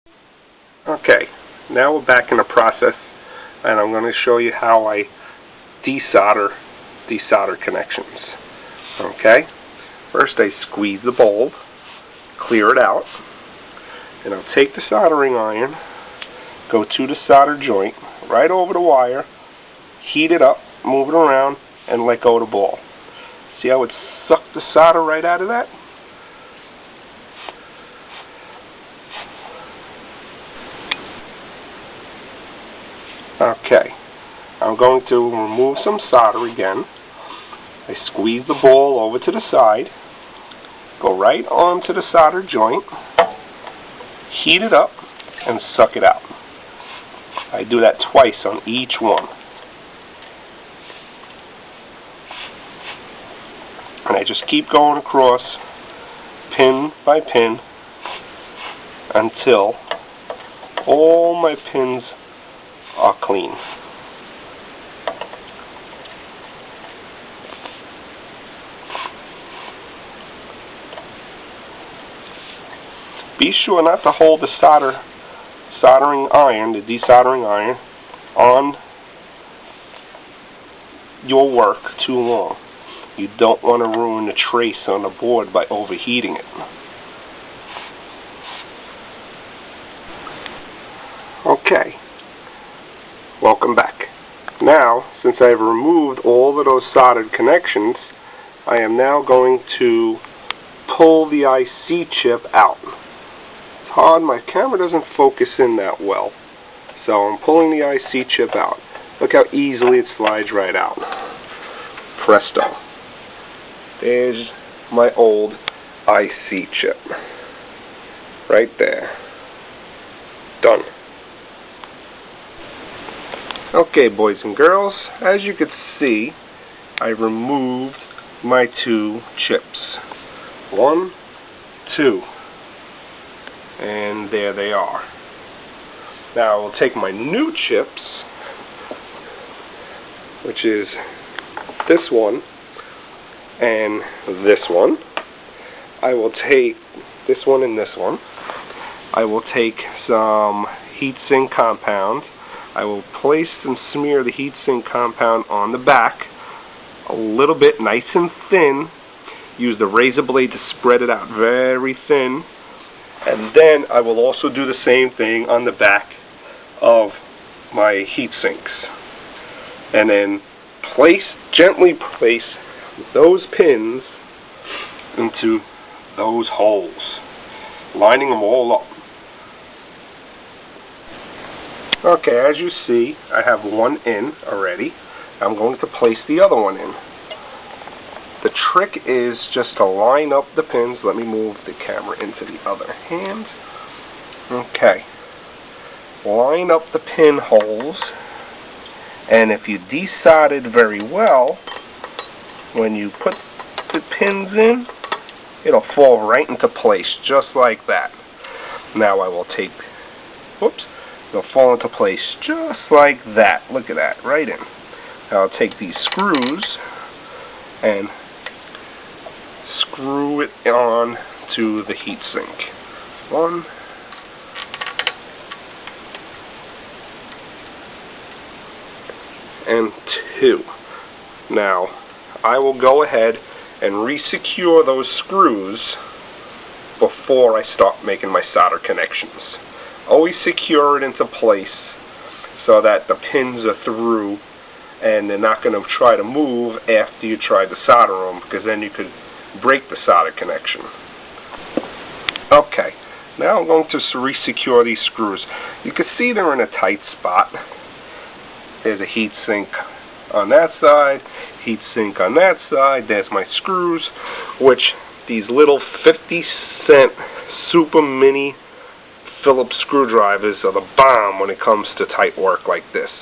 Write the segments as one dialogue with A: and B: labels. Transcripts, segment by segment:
A: Okay, now we're back in the process, and I'm going to show you how I desolder connections. Okay, first I squeeze the bulb, clear it out, and I'll take the soldering iron, go to the solder joint, right over the wire, heat it up, move it around, and let go of the ball. See how it sucked the solder right out of that? Okay, I'm going to remove some solder again. I squeeze the ball over to the side, go right onto the solder joint, heat it up, and suck it out. I do that twice on each one. And I just keep going across pin by pin until all my pins are clean. Be sure not to hold the desoldering iron, on your work too long. You don't want to ruin the trace on the board by overheating it. Okay. Welcome back. Now, since I've removed all of those soldered connections, I am now going to pull the IC chip out. It's hard, my camera doesn't focus in that well, so I'm pulling the IC chip out. Look how easily it slides right out. Presto. There's my old IC chip. Right there. Done. Okay, boys and girls, as you can see, I removed my two chips. 1, 2, and there they are. Now I will take my new chips, which is this one and this one. I will take this one and this one. I will take some heatsink compound. I will place and smear the heatsink compound on the back a little bit, nice and thin. Use the razor blade to spread it out very thin. And then I will also do the same thing on the back of my heatsinks. And then gently place those pins into those holes, lining them all up. Okay, as you see, I have one in already. I'm going to place the other one in. The trick is just to line up the pins. Let me move the camera into the other hand. Okay. Line up the pinholes, and if you desoldered very well, when you put the pins in, it'll fall right into place, just like that. Now I will take, they'll fall into place just like that. Look at that, right in. Now I'll take these screws and screw it on to the heatsink. 1, and 2. Now I will go ahead and resecure those screws before I start making my solder connections. Always secure it into place so that the pins are through and they're not going to try to move after you try to solder them, because then you could break the solder connection. Okay, now I'm going to resecure these screws. You can see they're in a tight spot. There's a heat sink on that side, heat sink on that side. There's my screws, which these little 50-cent super mini Phillips screwdrivers are the bomb when it comes to tight work like this.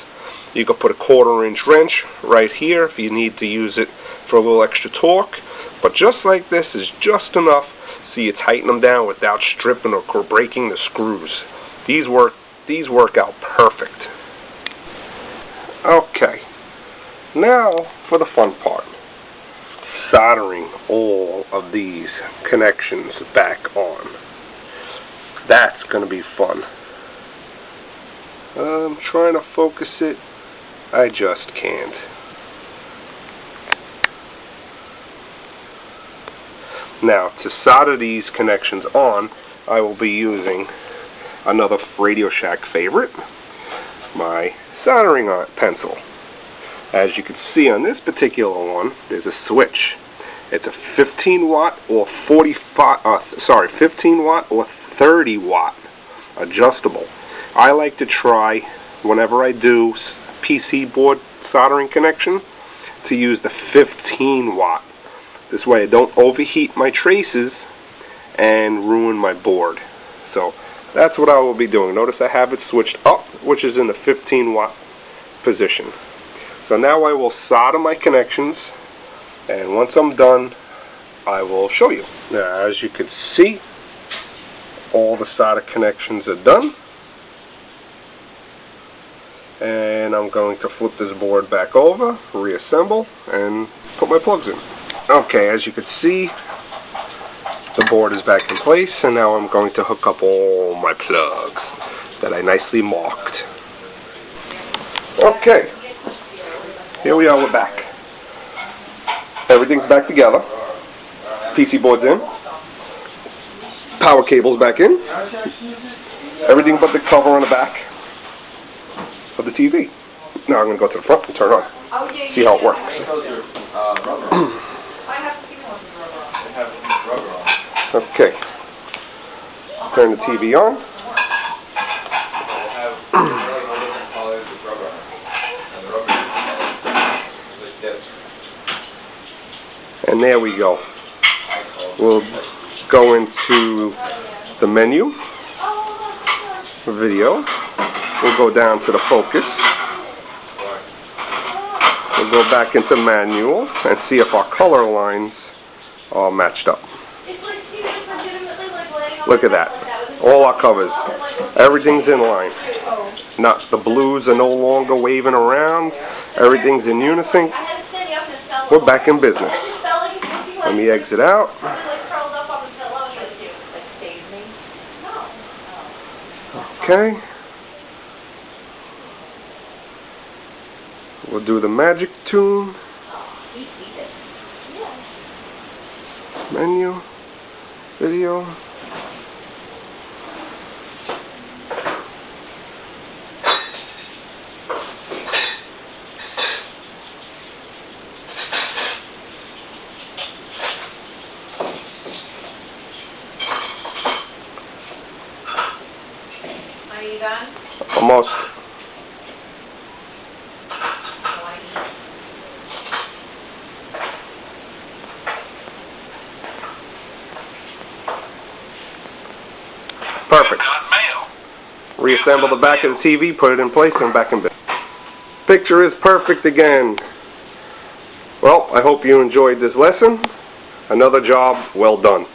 A: You can put a 1/4-inch wrench right here if you need to use it for a little extra torque, but just like this is just enough so you tighten them down without stripping or breaking the screws. These work out perfect. Okay, now for the fun part. Soldering all of these connections back on. That's going to be fun. I'm trying to focus it. I just can't. Now, to solder these connections on, I will be using another Radio Shack favorite, my soldering pencil. As you can see on this particular one, there's a switch. It's a 15 watt or 15 watt or 30 watt adjustable. I like to try, whenever I do PC board soldering connection, to use the 15 watt. This way I don't overheat my traces and ruin my board. So that's what I will be doing. Notice I have it switched up, which is in the 15 watt position. So now I will solder my connections, and once I'm done, I will show you. Now, as you can see, all the solder connections are done. And I'm going to flip this board back over, reassemble, and put my plugs in. Okay, as you can see, the board is back in place, and now I'm going to hook up all my plugs that I nicely marked. Okay, here we are, we're back. Everything's back together. PC board's in. Power cable's back in. Everything but the cover on the back of the TV. Now I'm going to go to the front and turn it on. See how it works. Okay. Turn the TV on. And there we go. We'll go into the menu, video. We'll go down to the focus. We'll go back into manual and see if our color lines are matched up. Look at that. All our covers. Everything's in line. Not the blues are no longer waving around. Everything's in unison. We're back in business. Let me exit out. Okay. We'll do the magic tune. Menu. Video.
B: Are you done?
A: Almost. Perfect. Reassemble the back of the TV, put it in place, and back in business. Picture is perfect again. Well, I hope you enjoyed this lesson. Another job well done.